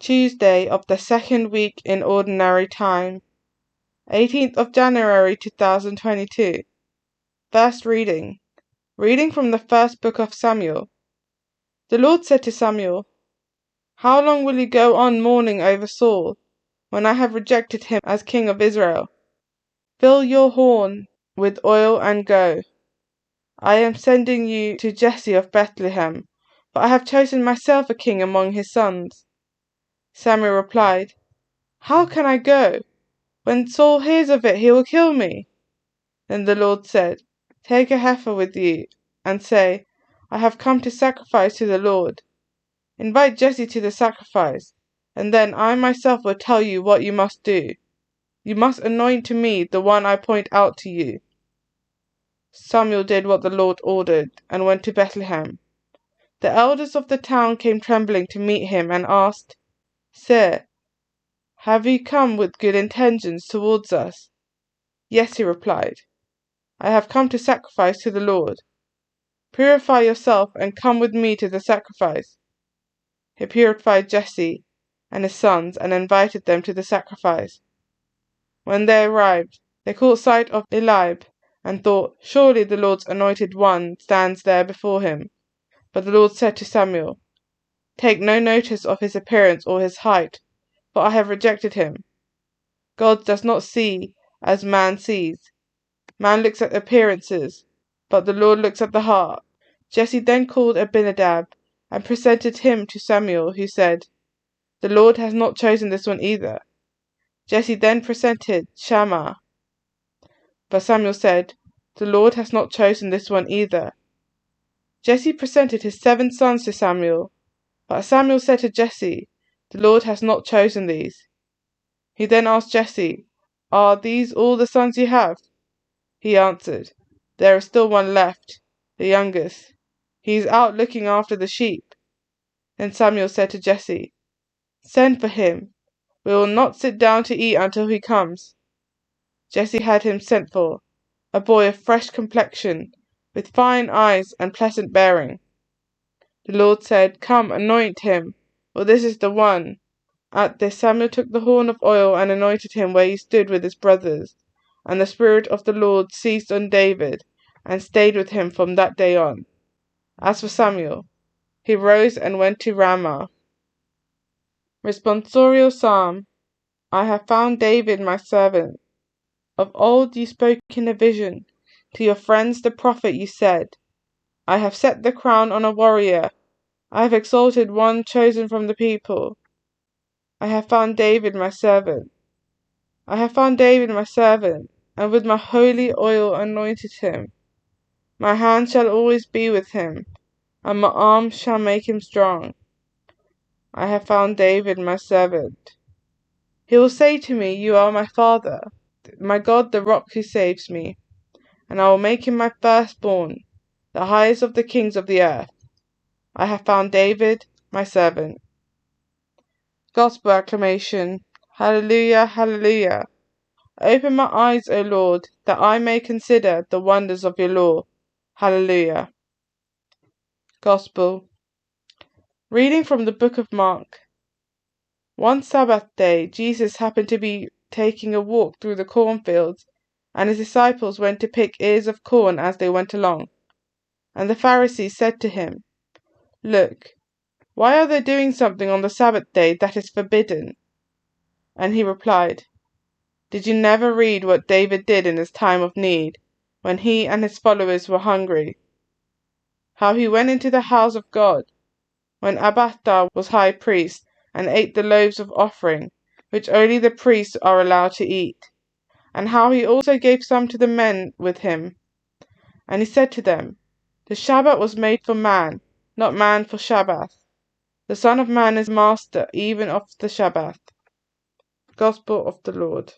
Tuesday of the second week in Ordinary Time, 18th of January 2022. First reading. Reading from the first book of Samuel. The Lord said to Samuel, "How long will you go on mourning over Saul, when I have rejected him as king of Israel? Fill your horn with oil and go. I am sending you to Jesse of Bethlehem, for I have chosen myself a king among his sons." Samuel replied, "How can I go? When Saul hears of it, he will kill me." Then the Lord said, "Take a heifer with you, and say, 'I have come to sacrifice to the Lord.' Invite Jesse to the sacrifice, and then I myself will tell you what you must do. You must anoint to me the one I point out to you." Samuel did what the Lord ordered, and went to Bethlehem. The elders of the town came trembling to meet him and asked, "Seer, have you come with good intentions towards us?" "Yes," he replied. "I have come to sacrifice to the Lord." "Purify yourself and come with me to the sacrifice." He purified Jesse and his sons and invited them to the sacrifice. When they arrived, they caught sight of Eliab and thought, "Surely the Lord's anointed one stands there before him." But the Lord said to Samuel, "Take no notice of his appearance or his height, for I have rejected him. God does not see as man sees. Man looks at appearances, but the Lord looks at the heart." Jesse then called Abinadab and presented him to Samuel, who said, "The Lord has not chosen this one either." Jesse then presented Shammah, but Samuel said, "The Lord has not chosen this one either." Jesse presented his 7 sons to Samuel, but Samuel said to Jesse, "The Lord has not chosen these." He then asked Jesse, "Are these all the sons you have?" He answered, "There is still one left, the youngest. He is out looking after the sheep." Then Samuel said to Jesse, "Send for him. We will not sit down to eat until he comes." Jesse had him sent for, a boy of fresh complexion, with fine eyes and pleasant bearing. The Lord said, "Come, anoint him, for this is the one." At this Samuel took the horn of oil and anointed him where he stood with his brothers, and the Spirit of the Lord seized on David and stayed with him from that day on. As for Samuel, he rose and went to Ramah. Responsorial Psalm. I have found David my servant. Of old you spoke in a vision. To your friends the prophet you said, "I have set the crown on a warrior. I have exalted one chosen from the people. I have found David my servant. I have found David my servant, and with my holy oil anointed him. My hand shall always be with him, and my arm shall make him strong. I have found David my servant. He will say to me, 'You are my father, my God, the rock who saves me.' And I will make him my firstborn, the highest of the kings of the earth. I have found David my servant." Gospel acclamation. Hallelujah, hallelujah. Open my eyes, O Lord, that I may consider the wonders of your law. Hallelujah. Gospel. Reading from the book of Mark. One Sabbath day, Jesus happened to be taking a walk through the cornfields, and his disciples went to pick ears of corn as they went along. And the Pharisees said to him, "Look, why are they doing something on the Sabbath day that is forbidden?" And he replied, "Did you never read what David did in his time of need, when he and his followers were hungry? How he went into the house of God, when Abiathar was high priest, and ate the loaves of offering, which only the priests are allowed to eat, and how he also gave some to the men with him. And he said to them, 'The Sabbath was made for man, not man for Sabbath. The Son of Man is master even of the Sabbath.'" Gospel of the Lord.